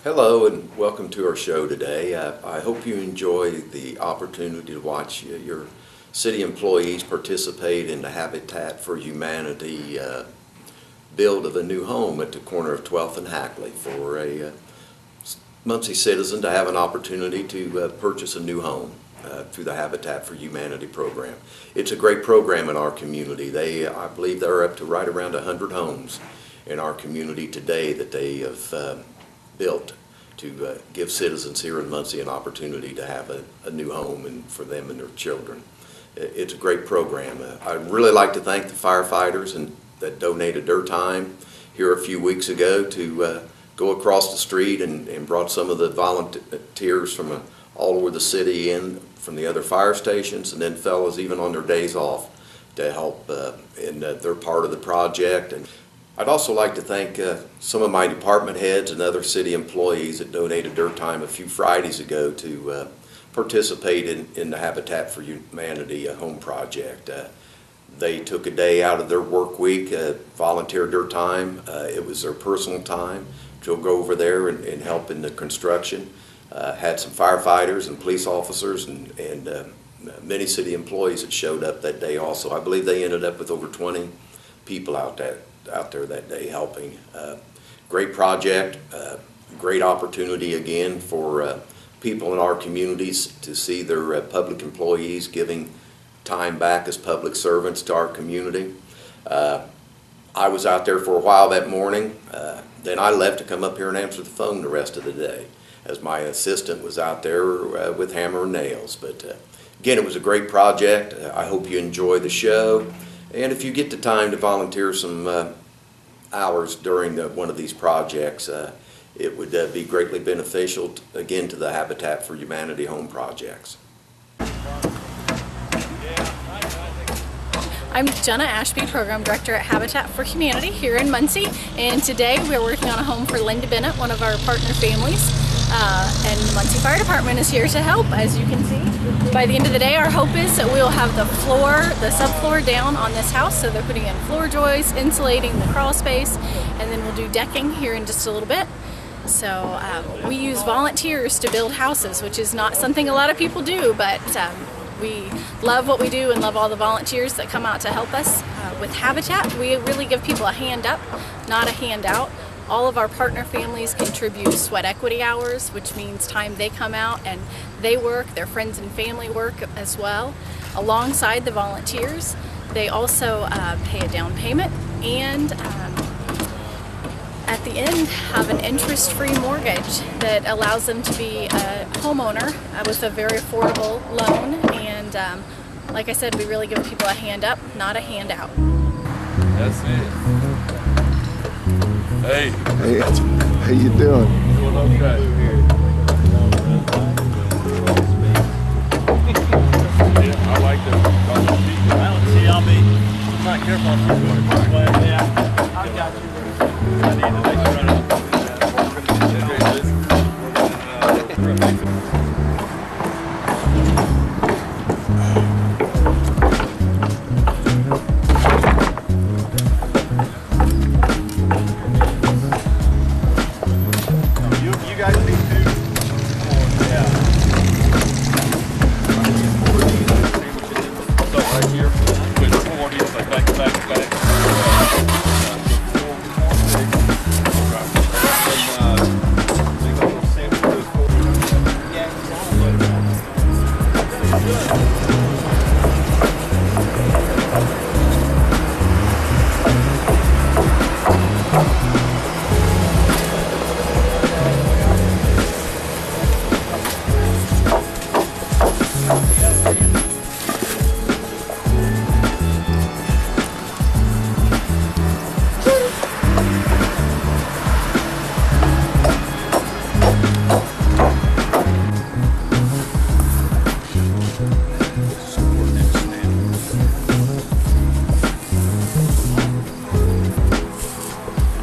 Hello and welcome to our show today. I hope you enjoy the opportunity to watch your city employees participate in the Habitat for Humanity build of a new home at the corner of 12th and Hackley for a Muncie citizen to have an opportunity to purchase a new home through the Habitat for Humanity program. It's a great program in our community. I believe they're up to right around 100 homes in our community today that they have built to give citizens here in Muncie an opportunity to have a new home and for them and their children. It's a great program. I'd really like to thank the firefighters that donated their time here a few weeks ago to go across the street and brought some of the volunteers from all over the city in from the other fire stations, and then fellows even on their days off to help in their part of the project. And I'd also like to thank some of my department heads and other city employees that donated their time a few Fridays ago to participate in the Habitat for Humanity home project. They took a day out of their work week, volunteered their time. It was their personal time to go over there and help in the construction. Had some firefighters and police officers and many city employees that showed up that day also. I believe they ended up with over 20 people out there that day helping. Great project, great opportunity again for people in our communities to see their public employees giving time back as public servants to our community. I was out there for a while that morning. Then I left to come up here and answer the phone the rest of the day as my assistant was out there with hammer and nails. But again, it was a great project. I hope you enjoy the show. And if you get the time to volunteer some hours during one of these projects, it would be greatly beneficial, again, to the Habitat for Humanity home projects. I'm Jenna Ashby, Program Director at Habitat for Humanity here in Muncie, and today we're working on a home for Linda Bennett, one of our partner families. And the Muncie Fire Department is here to help, as you can see. By the end of the day, our hope is that we'll have the subfloor down on this house, so they're putting in floor joists, insulating the crawl space, and then we'll do decking here in just a little bit. So we use volunteers to build houses, which is not something a lot of people do, but we love what we do and love all the volunteers that come out to help us. With Habitat, we really give people a hand up, not a handout. All of our partner families contribute sweat equity hours, which means time they come out and they work, their friends and family work as well. Alongside the volunteers, they also pay a down payment and at the end have an interest-free mortgage that allows them to be a homeowner with a very affordable loan. And like I said, we really give people a hand up, not a handout. That's it. Hey. Hey, how you doing? Doing okay. Yeah, I like that. I'll be not careful if you're going this way. Yeah, I got you. I need to make sure you guys do too. Yeah. So right here, with 40, it's like back.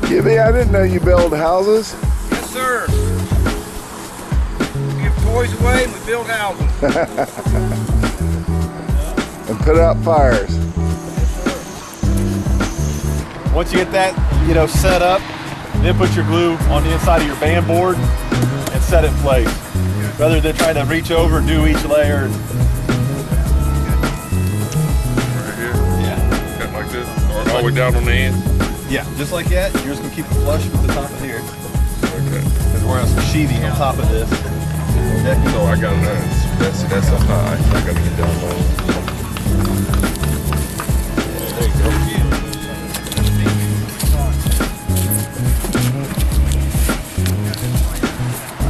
Gibby, I didn't know you build houses. Yes, sir. We give toys away and we build houses. And put out fires. Once you get that, set up, then put your glue on the inside of your band board, set in place, rather than trying to reach over and do each layer. Right here. Yeah. Cut like this. Or all the way down on the end. Yeah, just like that. You're just gonna keep it flush with the top of here. Okay. Because we're gonna have some sheathing on top of this. So I got that's up high. So I got to get down low. There you go.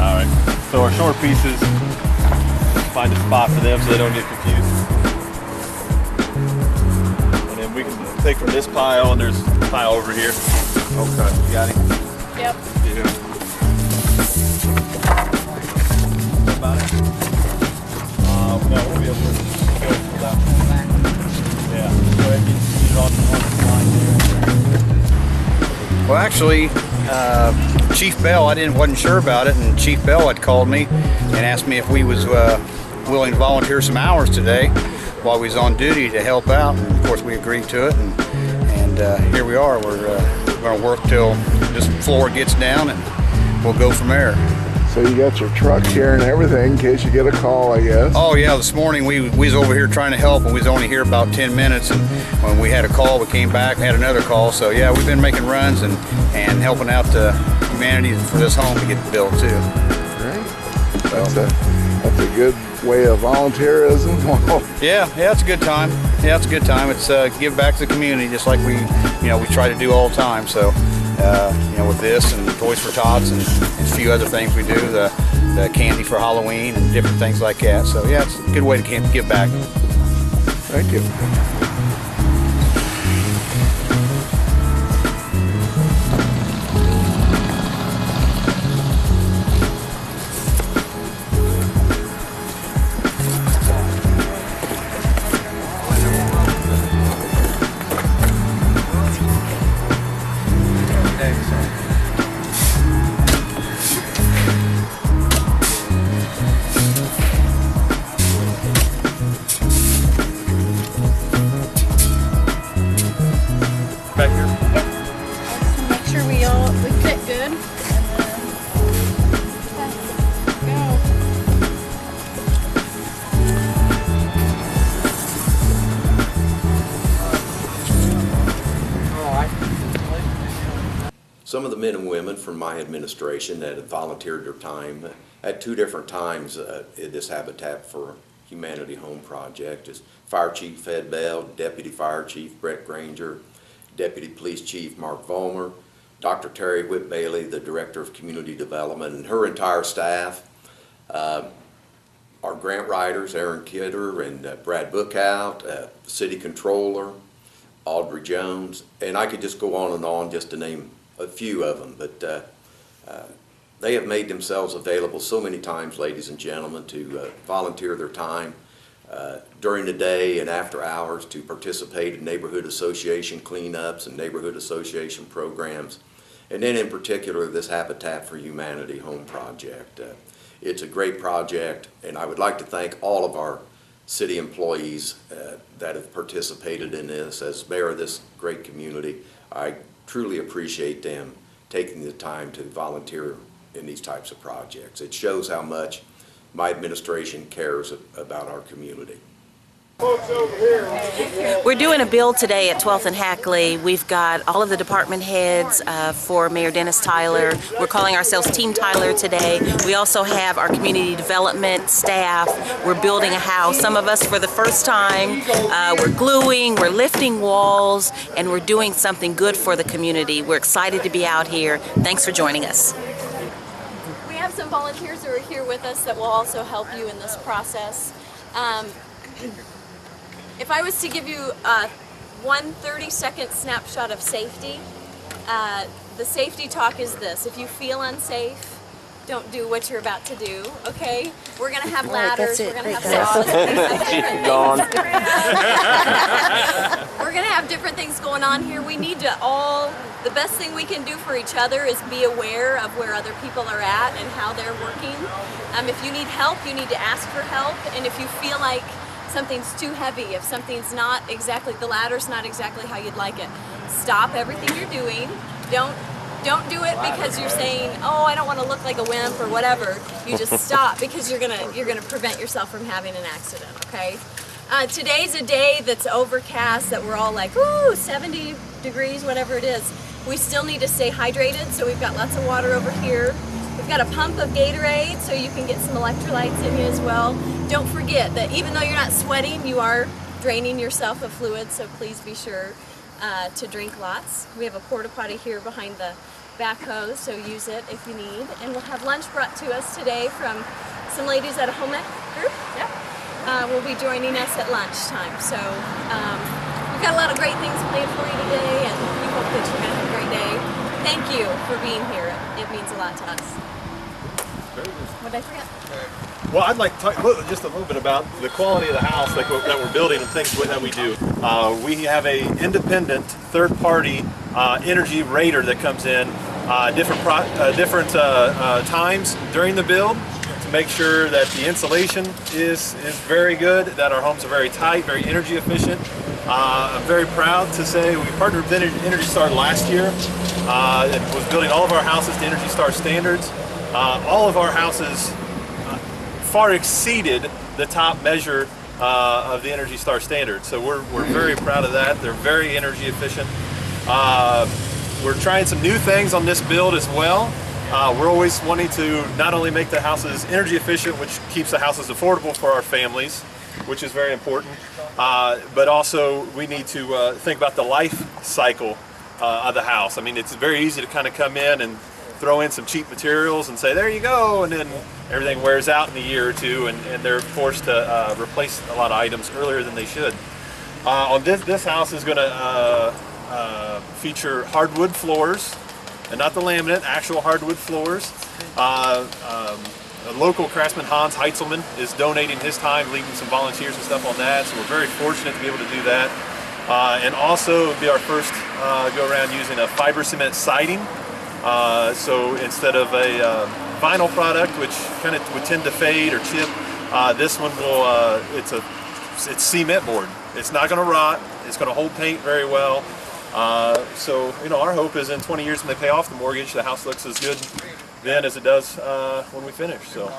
All right. So our short pieces, find a spot for them so they don't get confused. And then we can take from this pile, and there's a pile over here. Okay. You got it? Yep. Yeah. About it? No, we'll be able to go for that. Yeah. Go ahead and get it on the line there. Well, actually, Chief Bell, wasn't sure about it, and Chief Bell had called me and asked me if we was willing to volunteer some hours today while we was on duty to help out. And of course, we agreed to it, and here we are. We're going to work till this floor gets down, and we'll go from there. So you got your truck here and everything in case you get a call, I guess. Oh yeah, this morning we was over here trying to help, and we was only here about 10 minutes, and when we had a call, we came back and had another call. So yeah, we've been making runs and helping out the humanity for this home to get built too. Great. That's a good way of volunteerism. Yeah, it's a good time. Yeah, it's a good time. It's give back to the community, just like we try to do all the time. So, with this and Toys for Tots and a few other things we do, the candy for Halloween and different things like that. So yeah, it's a good way to give back. Thank you. Back here. Make sure we fit good. And then, Some of the men and women from my administration that have volunteered their time at two different times in this Habitat for Humanity Home Project is Fire Chief Ed Bell, Deputy Fire Chief Brett Granger, Deputy Police Chief Mark Vollmer, Dr. Terry Whip Bailey, the Director of Community Development, and her entire staff. Our grant writers, Aaron Kidder and Brad Bookout, City Controller, Audrey Jones, and I could just go on just to name a few of them, but they have made themselves available so many times, ladies and gentlemen, to volunteer their time during the day and after hours to participate in neighborhood association cleanups and neighborhood association programs, and then in particular this Habitat for Humanity Home Project. It's a great project, and I would like to thank all of our city employees that have participated in this. As mayor of this great community, I truly appreciate them taking the time to volunteer in these types of projects. It shows how much my administration cares about our community. We're doing a build today at 12th and Hackley. We've got all of the department heads for Mayor Dennis Tyler. We're calling ourselves Team Tyler today. We also have our community development staff. We're building a house. Some of us for the first time. We're gluing, we're lifting walls, and we're doing something good for the community. We're excited to be out here. Thanks for joining us. we have some volunteers who are here with us that will also help you in this process. If I was to give you one 30-second snapshot of safety, the safety talk is this: if you feel unsafe, don't do what you're about to do, okay? We're gonna have ladders, we're gonna have saws, we're gonna have different things going on here. We need to the best thing we can do for each other is be aware of where other people are at and how they're working. If you need help, you need to ask for help, and if you feel like something's too heavy, if something's not exactly, the ladder's not exactly how you'd like it, stop everything you're doing. Don't Don't do it because you're saying, oh, I don't want to look like a wimp or whatever. You just stop because you're gonna prevent yourself from having an accident, okay? Today's a day that's overcast, that we're all like, ooh, 70 degrees, whatever it is. We still need to stay hydrated, so we've got lots of water over here. We've got a pump of Gatorade, so you can get some electrolytes in you as well. Don't forget that even though you're not sweating, you are draining yourself of fluid, so please be sure to drink lots. We have a porta potty here behind the backhoe, so use it if you need. And we'll have lunch brought to us today from some ladies at a home ec group. Yep. Will be joining us at lunchtime. So we've got a lot of great things planned for you today, and we hope that you're going to have a great day. Thank you for being here. It means a lot to us. What did I forget? Well, I'd like to talk just a little bit about the quality of the house that we're building and things that we do. We have a independent third-party energy rater that comes in different times during the build to make sure that the insulation is very good, that our homes are very tight, very energy efficient. I'm very proud to say we partnered with Energy Star last year and was building all of our houses to Energy Star standards. All of our houses far exceeded the top measure of the Energy Star standard. So we're very proud of that. They're very energy efficient. We're trying some new things on this build as well. We're always wanting to not only make the houses energy efficient, which keeps the houses affordable for our families, which is very important, but also we need to think about the life cycle of the house. I mean, it's very easy to kind of come in and throw in some cheap materials and say, there you go, and then everything wears out in a year or two, and they're forced to replace a lot of items earlier than they should. On this house is going to feature hardwood floors, and not the laminate, actual hardwood floors. A local craftsman, Hans Heitzelman, is donating his time, leading some volunteers and stuff on that, so we're very fortunate to be able to do that. And also, it would be our first go around using a fiber cement siding. So instead of a vinyl product, which kind of would tend to fade or chip, this one will, it's cement board. It's not going to rot. It's going to hold paint very well. So, you know, our hope is in 20 years when they pay off the mortgage, the house looks as good then as it does when we finish. So,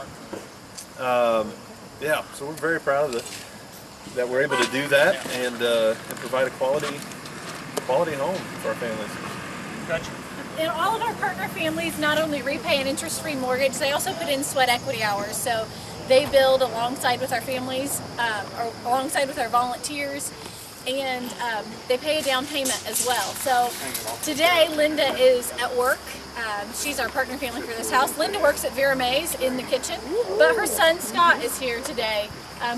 yeah, so we're very proud of that we're able to do that and provide a quality home for our families. Gotcha. And all of our partner families not only repay an interest-free mortgage, they also put in sweat equity hours. So they build alongside with our families, or alongside with our volunteers, and they pay a down payment as well. So today, Linda is at work. She's our partner family for this house. Linda works at Vera Mae's in the kitchen, but her son Scott is here today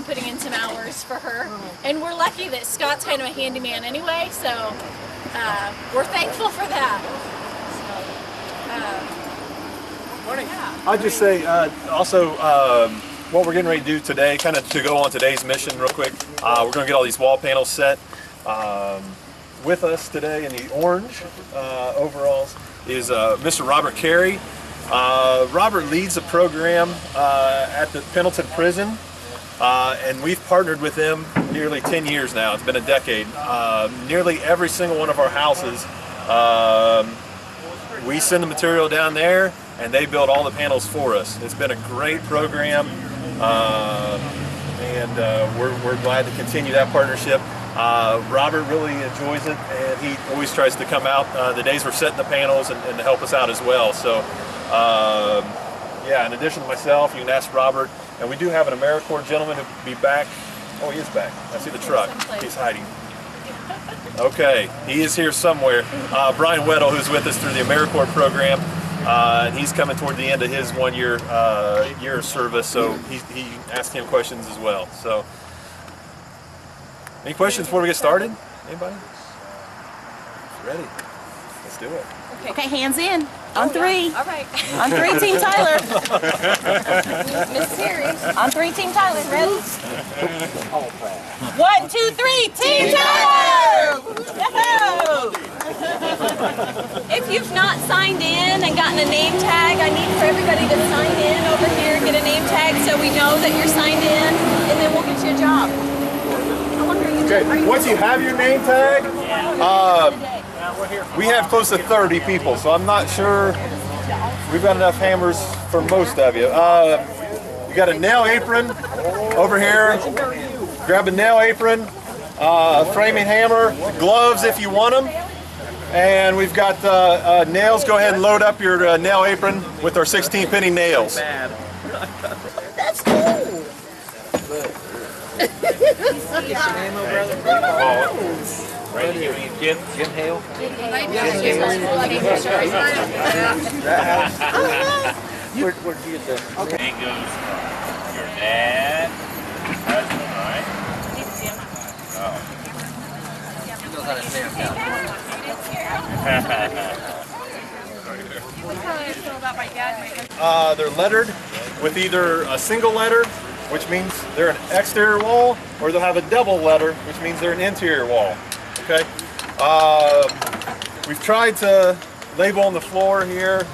putting in some hours for her. And we're lucky that Scott's kind of a handyman anyway, so we're thankful for that. I'll just say also what we're getting ready to do today, kind of to go on today's mission real quick, we're going to get all these wall panels set. With us today in the orange overalls is Mr. Robert Carey. Robert leads a program at the Pendleton Prison, and we've partnered with them nearly 10 years now. It's been a decade. Nearly every single one of our houses, we send the material down there and they build all the panels for us. It's been a great program, and we're glad to continue that partnership. Robert really enjoys it, and he always tries to come out the days we're setting the panels and to help us out as well. So yeah, in addition to myself, you can ask Robert, and we do have an AmeriCorps gentleman who'll be back. Oh, he is back. I see the truck. He's hiding. Okay, he is here somewhere. Brian Weddle, who's with us through the AmeriCorps program, and he's coming toward the end of his 1 year year of service, so he asked him questions as well. So, any questions before we get started? Anybody? Ready? Let's do it. Okay, hands in. On three. All right. On three, Team Tyler. Miss Terry. On three, Team Tyler. Ready? 1, 2, 3, Team Tyler! Yahoo! If you've not signed in and gotten a name tag, I need for everybody to sign in over here, get a name tag so we know that you're signed in, and then we'll get you a job. I wonder, Okay, once you have your name tag, We have close to 30 people, so I'm not sure we've got enough hammers for most of you. You got a nail apron over here. Grab a nail apron, framing hammer, gloves if you want them. And we've got nails. Go ahead and load up your nail apron with our 16-penny nails. That's cool. Where'd you get that? Okay. It goes your dad, husband, right? They're lettered with either a single letter, which means they're an exterior wall, or they'll have a double letter, which means they're an interior wall. Okay. We've tried to label on the floor here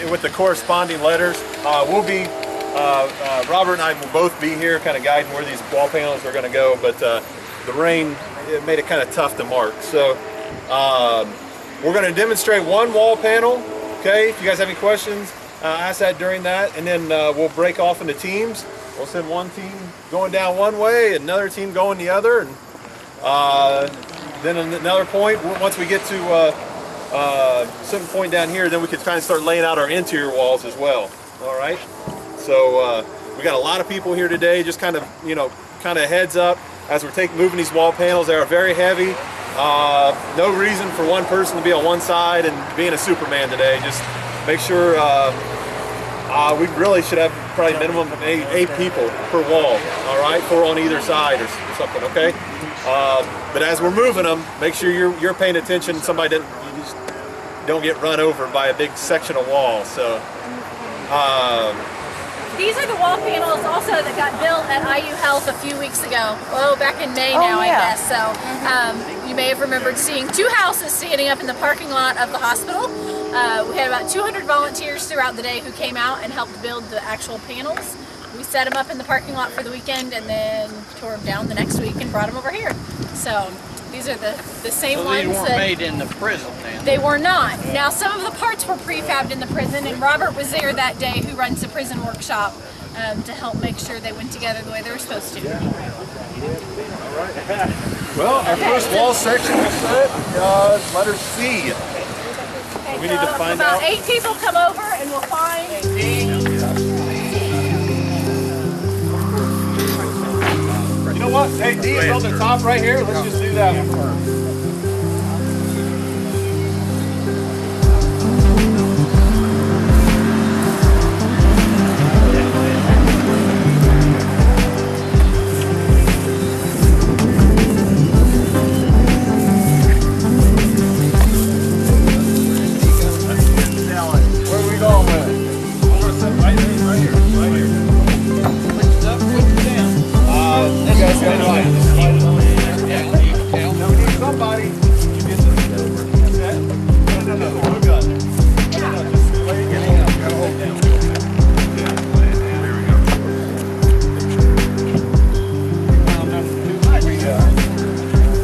with the corresponding letters. Robert and I will both be here kind of guiding where these wall panels are going to go, but the rain made it kind of tough to mark. So we're going to demonstrate one wall panel. Okay, if you guys have any questions, ask that during that, and then we'll break off into teams. We'll send one team going down one way, another team going the other, and then another point, once we get to a certain point down here, then we can kind of start laying out our interior walls as well. All right, so we got a lot of people here today. Just kind of, kind of heads up as we're moving these wall panels. They are very heavy. No reason for one person to be on one side and being a Superman today. Just make sure we really should have probably minimum of eight people per wall. All right, 4 on either side or something. Okay. But as we're moving them, make sure you're paying attention. Somebody don't get run over by a big section of wall. So. These are the wall panels also that got built at IU Health a few weeks ago. Oh, back in May now, I guess. So you may have remembered seeing 2 houses standing up in the parking lot of the hospital. We had about 200 volunteers throughout the day who came out and helped build the actual panels. We set them up in the parking lot for the weekend and then tore them down the next week and brought them over here. So these are the same ones. These weren't made in the prison then? They were not. Now some of the parts were prefabbed in the prison, and Robert was there that day, who runs the prison workshop, to help make sure they went together the way they were supposed to. Well, our first wall section is set. Letter C. Okay, We need to find about out. 8 people come over and we'll find. You know what? Hey, D is on the top right here. Let's just do that one first. Where are we going with it? Right here. You guys got it right. Now we need somebody to get this over. Set. No, blue gun. No, just lay your hand. Gotta hold down. There we go.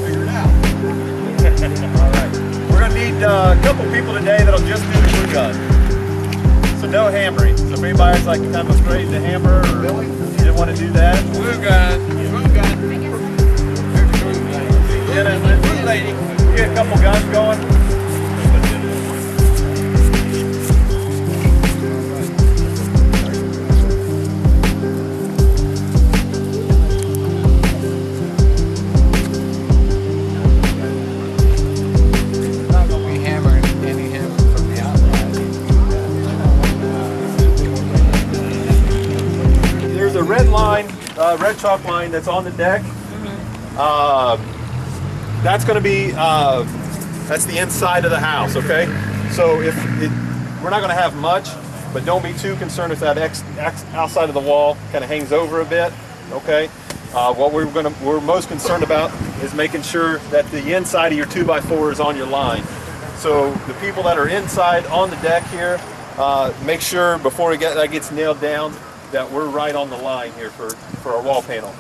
Figure it out. All right. We're gonna need a couple people today that'll just do the blue gun. So no hammering. So if anybody's like kind of afraid to hammer or you didn't want to do that. Blue gun. Get a lady. Get a couple guns going. Not going to be hammering any hammer from the outside. There's a red line, red chalk line that's on the deck. That's going to be, that's the inside of the house, okay? So we're not going to have much, but don't be too concerned if that outside of the wall kind of hangs over a bit, okay? What we're most concerned about is making sure that the inside of your 2x4 is on your line. So the people that are inside on the deck here, make sure before that gets nailed down that we're right on the line here for our wall panel.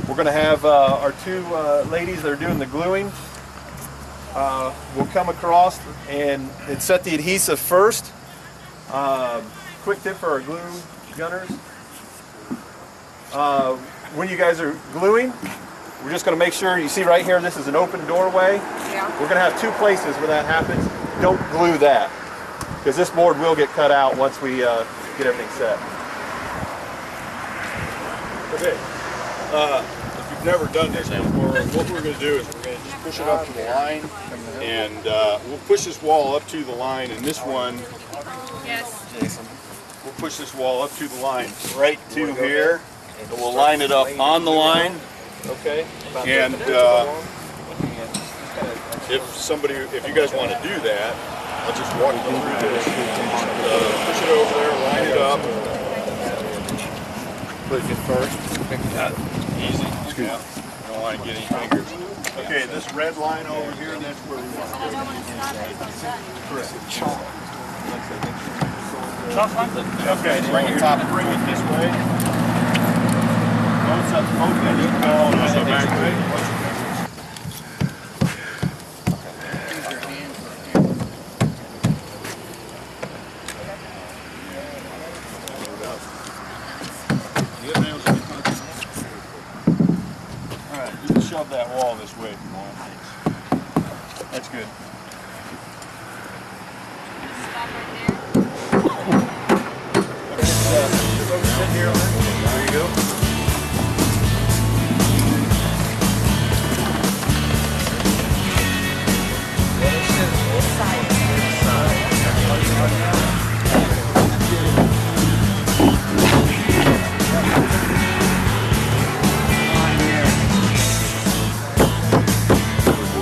We're going to have our 2 ladies that are doing the gluing. will come across and set the adhesive first. Quick tip for our glue gunners. When you guys are gluing, we're just going to make sure, you see right here, this is an open doorway. Yeah. We're going to have two places where that happens. Don't glue that, because this board will get cut out once we get everything set. Okay. If you've never done this before, what we're going to do is we're going to just push it up to the line, and we'll push this wall up to the line, and this one, Yes. we'll push this wall up to the line right to here, and we'll line it up on the line. Okay. And if you guys want to do that, I'll just walk you through this. Push it over there, line it up. Push it first. Easy. Yeah. Don't want to get any fingers. Okay, this red line over here, that's where we want to go. Correct. Okay, bring it this way. Both ends go the back way. Alright, you can shove that wall this way if you want. That's good. Sit here. There you go.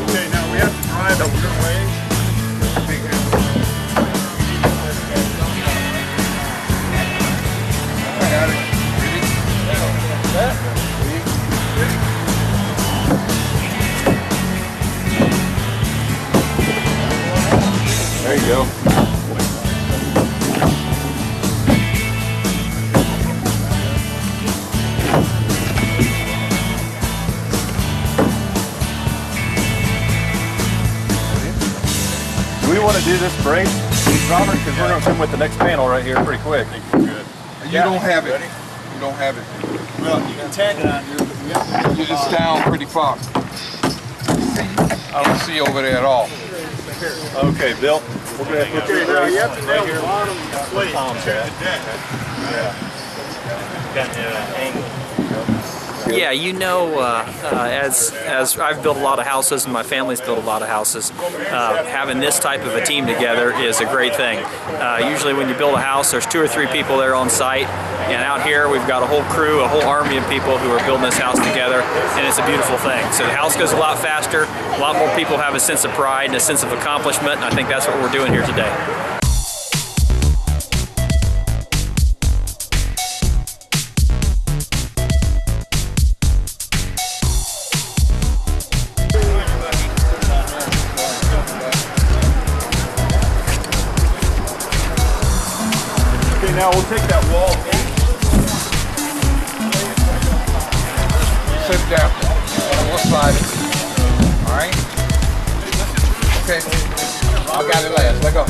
Okay, now we have to drive a your way. There you go. Do we want to do this break, Robert? Because we're going to come with the next panel right here pretty quick. You don't have it. You don't have it. Well, you can tag it on here, but we have to You're just down pretty far. I don't see over there at all. Okay, Bill. We're going to put this right you have to nail the bottom plate Tom's to the at. deck. Got the angle. Yeah, you know, as I've built a lot of houses and my family's built a lot of houses, having this type of a team together is a great thing. Usually when you build a house, there's 2 or 3 people there on site, and out here we've got a whole crew, a whole army of people who are building this house together, and it's a beautiful thing. So the house goes a lot faster, a lot more people have a sense of pride and a sense of accomplishment, and I think that's what we're doing here today. Now we'll take that wall. Sit down. We'll slide it. All right? Okay. I got it last. Let go.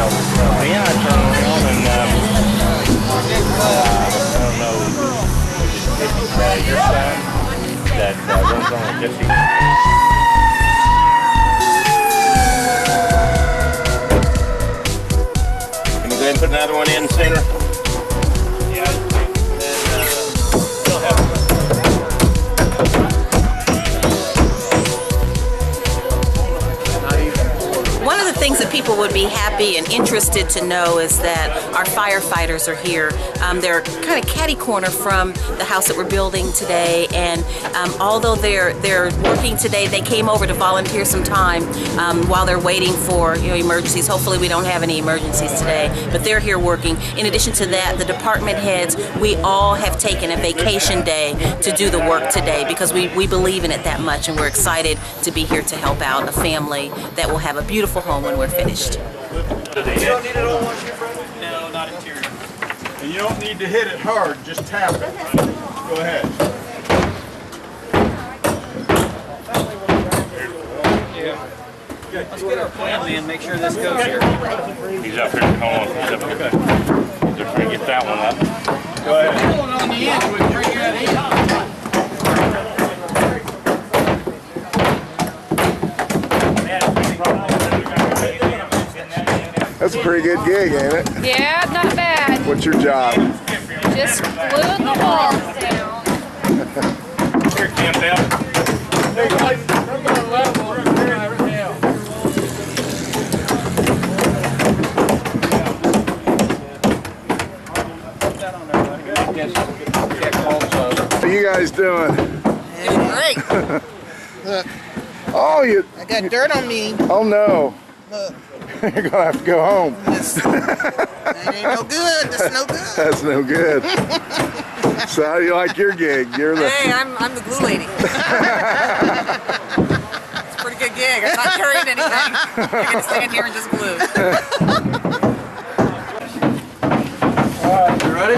yourself. Yeah, I turned around and I don't know, maybe your son that runs on a gypsy. Can you go ahead and put another one in the center? One of the things that people would be happy and interested to know is that our firefighters are here. They're kind of catty corner from the house that we're building today, and although they're working today, they came over to volunteer some time while they're waiting for emergencies. Hopefully we don't have any emergencies today, but they're here working. In addition to that, the department heads, we all have taken a vacation day to do the work today because we believe in it that much, and we're excited to be here to help out a family that will have a beautiful home when we're finished. You don't need it on once you're ready? No, not interior. And you don't need to hit it hard, just tap it. Go ahead. Let's get our plan, man. Make sure this goes here. He's up here. Hold on. He's up here. Just trying to get that one up. Go ahead. On the edge, we bring that in. That's a pretty good gig, ain't it? Yeah, not bad. What's your job? Just gluing the walls down. Here, camp out. How you guys doing? Great. Oh, I got dirt on me. Oh no. Look. You're gonna have to go home. That ain't no good. That's no good. That's no good. So how do you like your gig? You're the... Hey, I'm the glue lady. It's a pretty good gig. I'm not carrying anything. I can stand here and just glue. All right, you ready?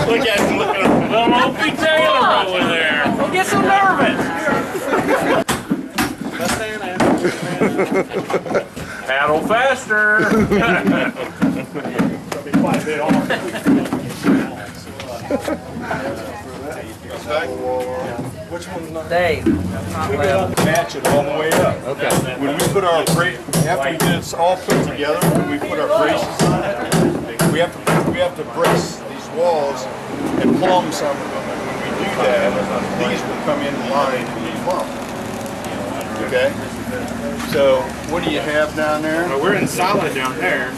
Look at him looking. Well, don't be Taylor over there. Don't get so nervous. Paddle faster. Which one's not? Dave. We gotta match it all the way up. Okay. When we put our after we get it all put together, when we put our braces on it, we have to brace these walls and plumb some of them. And when we do that, these will come in line and be plumbed. Okay. So what do you have down there? Well, we're in solid down there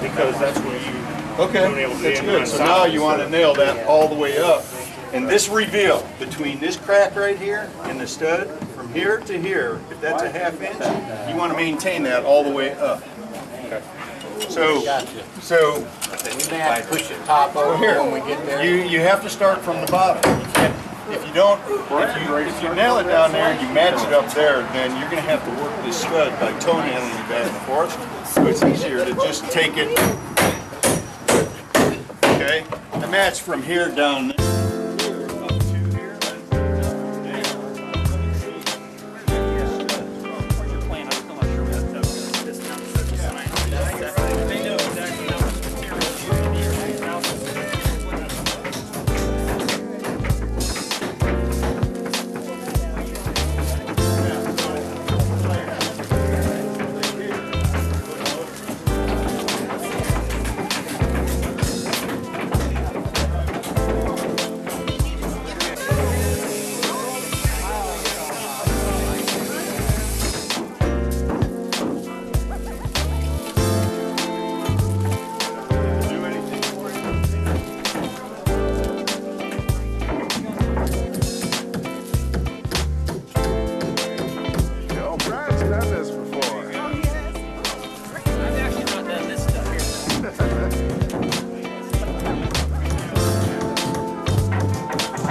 because that's where you. Okay, that's good. So now you want to nail that all the way up. And this reveal between this crack right here and the stud, from here to here, if that's a ½ inch, you want to maintain that all the way up. So we may have to push the top over when we get there. You have to start from the bottom. If you don't, if you nail it down there and you match it up there, then you're going to have to work this stud by toenailing it back and forth. So it's easier to just take it. Okay, I match from here down there.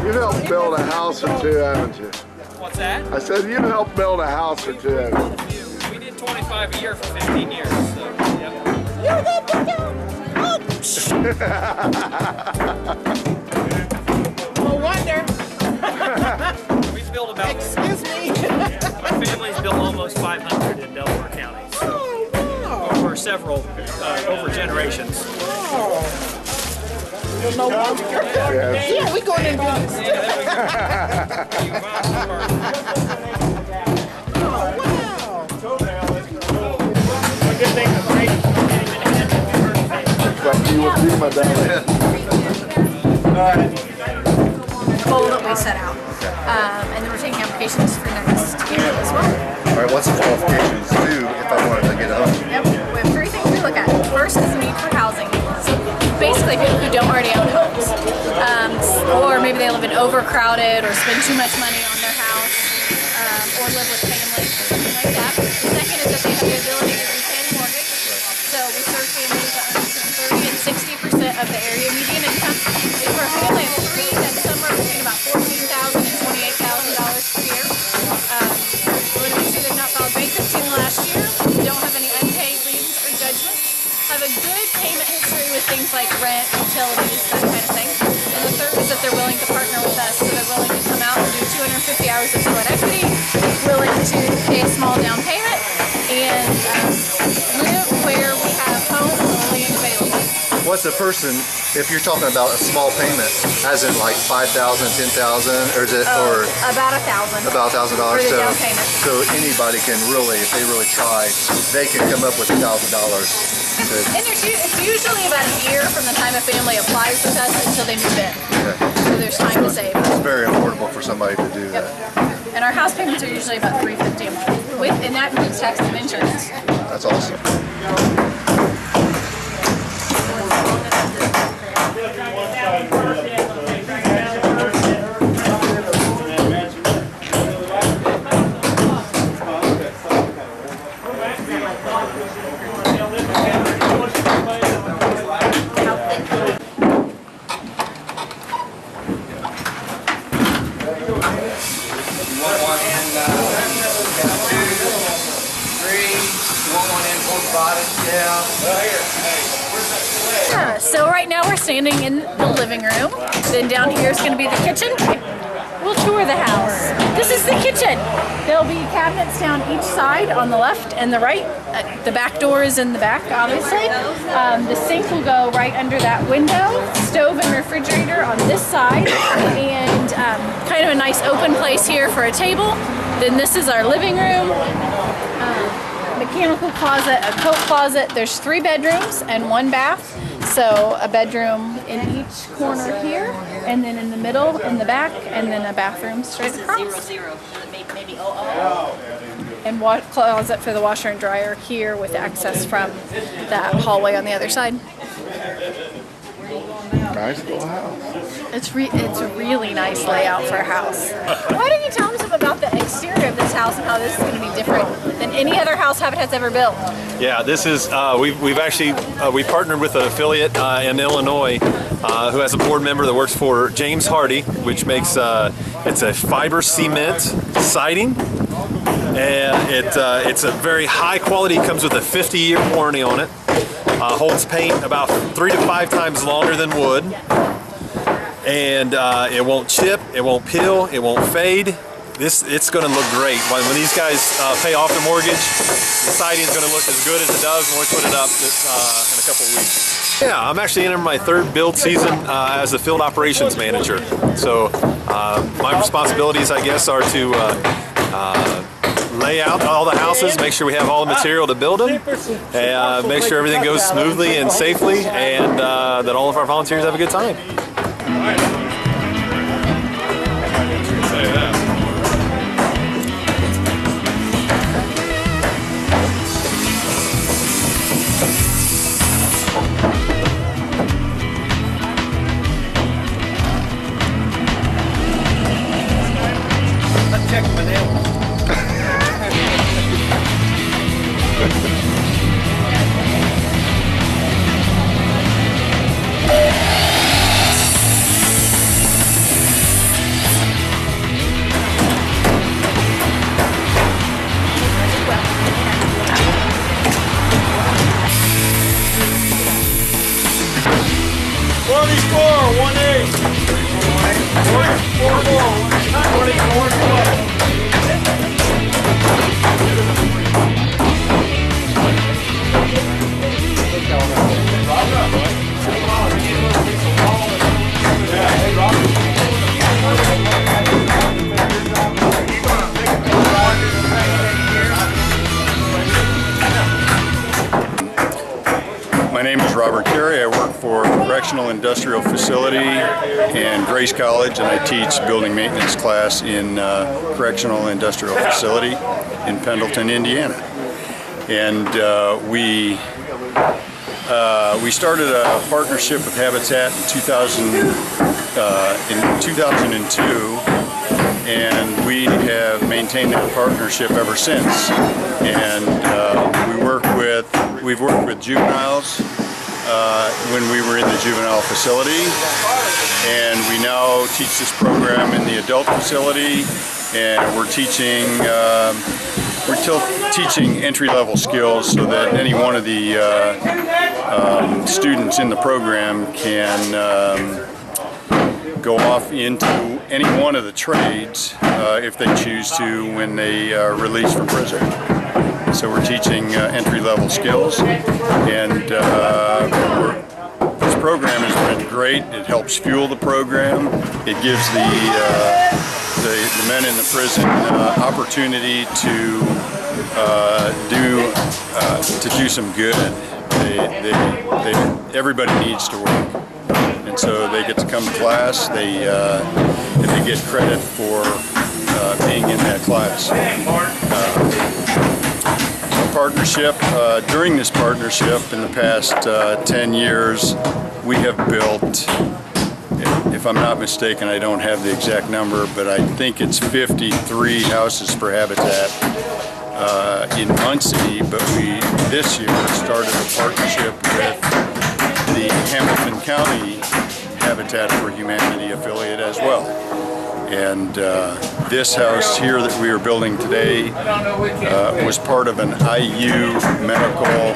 You've helped build a house or two, haven't you? What's that? I said you've helped build a house or two, haven't you? We did 25 a year for 15 years. So, yep. No wonder. We've built about. Excuse me. My family's built almost 500 in Delaware County. So over several, over generations. No wonder. Yeah, we going in business. Goal that we set out. And then we're taking applications for next year as well. All right, what's the qualifications do if I wanted to get a home? Yep, we have 3 things we look at. First is the need for housing. So basically people who don't already own homes. Or maybe they live in overcrowded or spend too much money on their house, or live with family, something like that. The second is that they have the ability to repay the mortgage. So we serve families that earn between 30 and 60% of the area median income. If we're a family of 3, that's somewhere between about $14,000 and $28,000 per year. We want to make sure they've not filed bankruptcy in the last year, don't have any unpaid liens or judgments, have a good payment history with things like rent, utilities, that kind of thing. And the third is that they're willing to partner with us, so they're willing to come out and do 250 hours of sweat equity, willing to pay a small down payment, and live where we have homes only and available. What's a person, if you're talking about a small payment, as in like $5,000, $10,000, or is it, or about $1,000. about $1,000? For the down payment. So anybody can really, if they really try, they can come up with $1,000. And it's usually about a year from the time a family applies with us until they move in. Okay. So there's time to save. It's very affordable for somebody to do that. And our house payments are usually about $350 a month, and that includes taxes and insurance. That's awesome. So right now we're standing in the living room. Then down here is going to be the kitchen. We'll tour the house. This is the kitchen. There'll be cabinets down each side on the left and the right. The back door is in the back, obviously. The sink will go right under that window. Stove and refrigerator on this side. And kind of a nice open place here for a table. Then this is our living room. Mechanical closet, a coat closet. There's 3 bedrooms and 1 bath. So a bedroom in each corner here, and then in the middle, in the back, and then a bathroom straight across. And closet for the washer and dryer here with access from that hallway on the other side. Nice little house. It's a really nice layout for a house. Why don't you tell us about the exterior of this house and how this is going to be different than any other house Habitat's ever built? Yeah, this is, we've actually, we partnered with an affiliate in Illinois who has a board member that works for James Hardy, which makes, it's a fiber cement siding. And it's a very high quality, comes with a 50-year warranty on it. Holds paint about 3 to 5 times longer than wood. And it won't chip, it won't peel, it won't fade. It's going to look great. When these guys pay off the mortgage, the siding is going to look as good as it does when we put it up in a couple of weeks. Yeah, I'm actually entering my 3rd build season as a field operations manager. So my responsibilities, I guess, are to lay out all the houses, make sure we have all the material to build them, and make sure everything goes smoothly and safely, and that all of our volunteers have a good time. Let's check the nails. My name is Robert Carey. I work for Correctional Industrial Facility and Grace College, and I teach building maintenance class in Correctional Industrial Facility in Pendleton, Indiana. And we started a partnership with Habitat in 2002, and we have maintained that partnership ever since. And we've worked with juveniles when we were in the juvenile facility, and we now teach this program in the adult facility, and we're teaching entry-level skills so that any one of the students in the program can go off into any one of the trades if they choose to when they are released from prison. So we're teaching entry-level skills, and this program has been great. It helps fuel the program. It gives the men in the prison opportunity to do some good. Everybody needs to work, and so they get to come to class. They get credit for being in that class. Partnership. During this partnership in the past 10 years, we have built, if I'm not mistaken, I don't have the exact number, but I think it's 53 houses for Habitat in Muncie, but we this year started a partnership with the Hamilton County Habitat for Humanity affiliate as well. And this house here that we are building today was part of an IU medical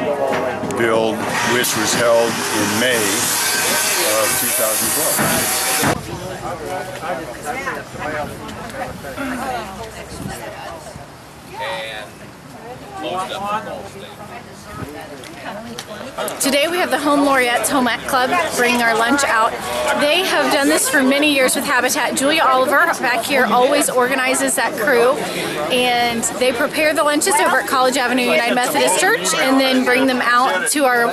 build, which was held in May of 2012. Today we have the Home Laureates Home Ec Club bringing our lunch out. They have done this for many years with Habitat. Julia Oliver back here always organizes that crew, and they prepare the lunches over at College Avenue United Methodist Church and then bring them out to our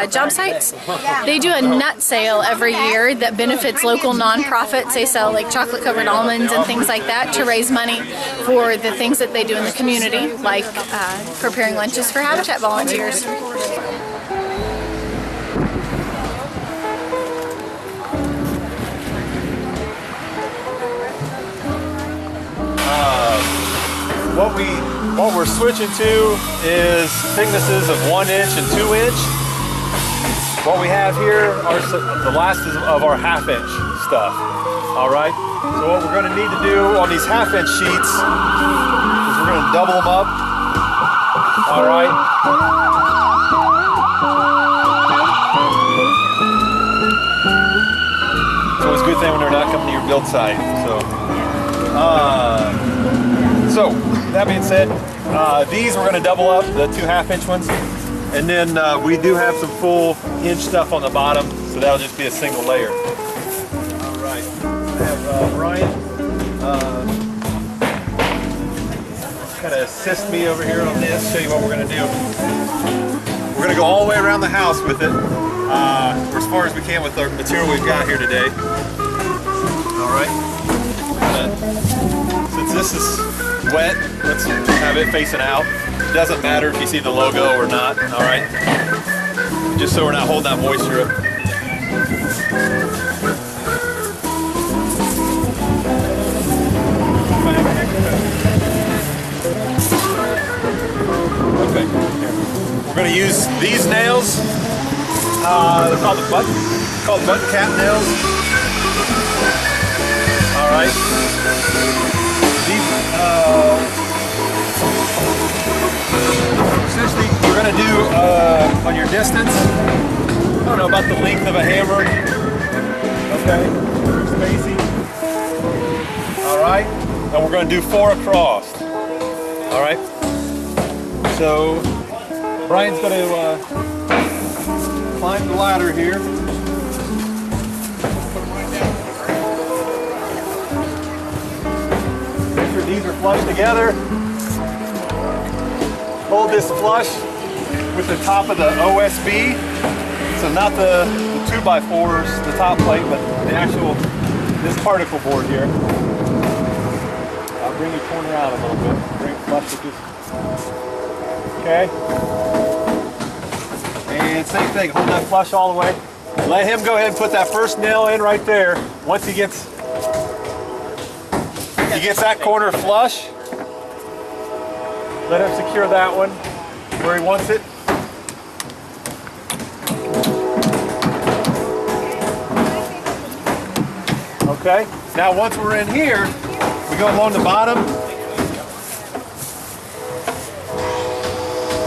job sites. They do a nut sale every year that benefits local nonprofits. They sell like chocolate covered almonds and things like that to raise money for the things that they do in the community, like preparing lunches for Habitat volunteers. What we're switching to is thicknesses of 1 inch and 2 inch. What we have here are the last of our 1/2 inch stuff. All right. So what we're going to need to do on these 1/2 inch sheets is we're going to double them up. All right. So it's a good thing when they're not coming to your build site. So that being said, these we're going to double up, the 2 1/2 inch ones, and then we do have some full inch stuff on the bottom, so that'll just be a single layer. All right, I have Brian kind of assist me over here on this, show you what we're going to do. We're going to go all the way around the house with it, as far as we can with the material we've got here today. All right. Since this is wet, let's have it facing out. It doesn't matter if you see the logo or not, all right? Just so we're not holding that moisture up. Okay, we're gonna use these nails. They're called button cap nails. All right. Essentially, we're going to do on your distance, I don't know, about the length of a hammer. Okay, spacing. All right, and we're going to do 4 across. All right. So Brian's going to climb the ladder here. Make sure these are flush together. Hold this flush with the top of the OSB. So not the 2x4s, the top plate, but the actual, this particle board here. I'll bring your corner out a little bit. Bring it flush with this. Okay. And same thing, hold that flush all the way. Let him go ahead and put that first nail in right there. Once he gets that corner flush, let him secure that one where he wants it. Okay, now once we're in here, we go along the bottom.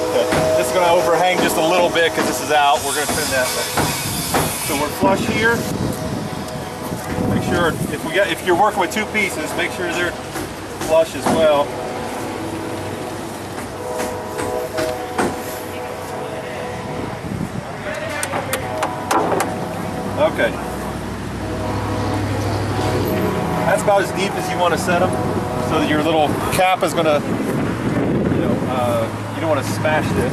Okay. This is going to overhang just a little bit because this is out. We're going to trim that. So we're flush here. Make sure if you're working with 2 pieces, make sure they're flush as well. Okay. That's about as deep as you want to set them, so that your little cap is going to, you don't want to smash this.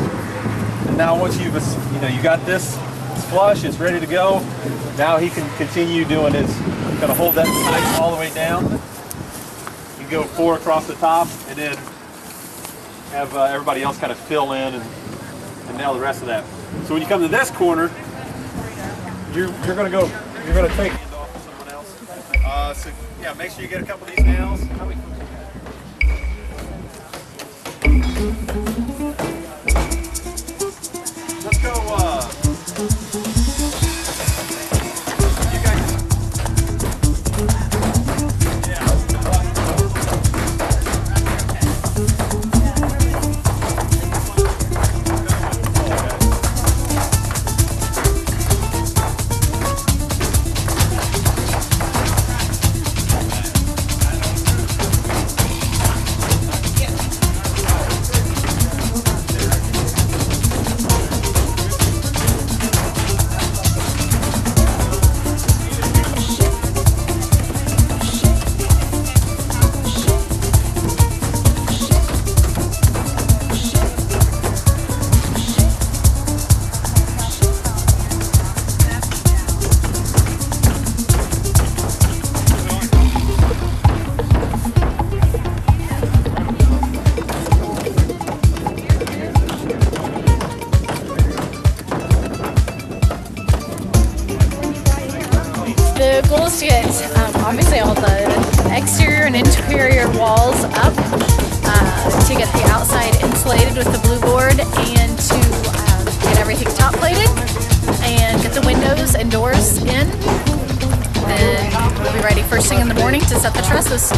And now once you got this, it's flush, it's ready to go. Now he can continue doing his. Going to hold that tight all the way down. You can go 4 across the top, and then have everybody else kind of fill in and nail the rest of that. So when you come to this corner, you're going to take. So yeah, make sure you get a couple of these nails. Let's go. You guys. The goal is to get obviously all the exterior and interior walls up, to get the outside insulated with the blue board, and to get everything top plated and get the windows and doors in. And we'll be ready first thing in the morning to set the trusses.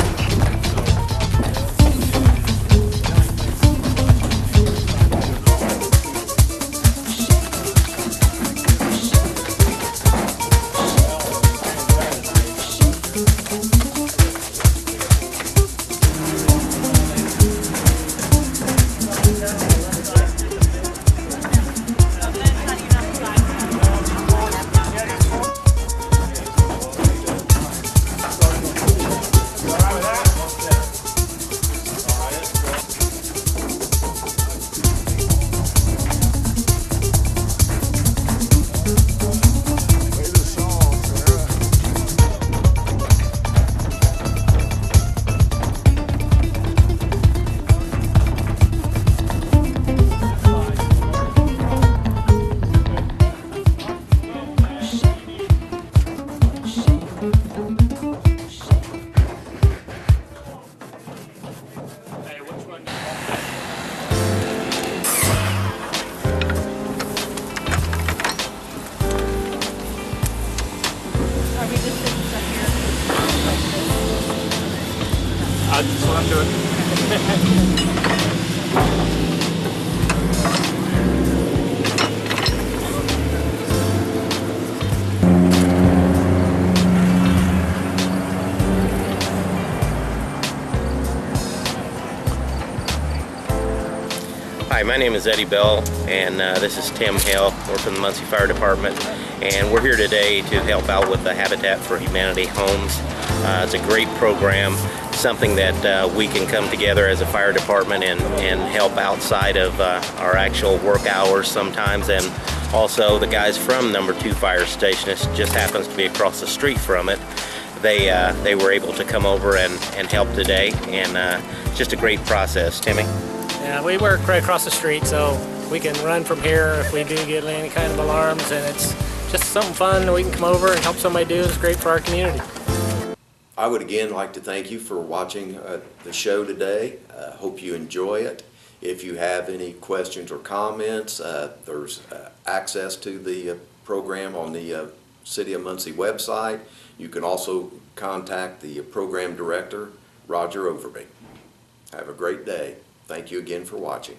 That's what I'm doing. Hi, my name is Eddie Bell, and this is Tim Hale. We're from the Muncie Fire Department, and we're here today to help out with the Habitat for Humanity homes. It's a great program, something that we can come together as a fire department and help outside of our actual work hours sometimes, and also the guys from number 2 fire station, it just happens to be across the street from it. They were able to come over and help today, and it's just a great process. Timmy? Yeah, we work right across the street, so we can run from here if we do get any kind of alarms, and it's just something fun that we can come over and help somebody do. It's great for our community. I would again like to thank you for watching the show today. Hope you enjoy it. If you have any questions or comments, there's access to the program on the City of Muncie website. You can also contact the program director, Roger Overbey. Have a great day. Thank you again for watching.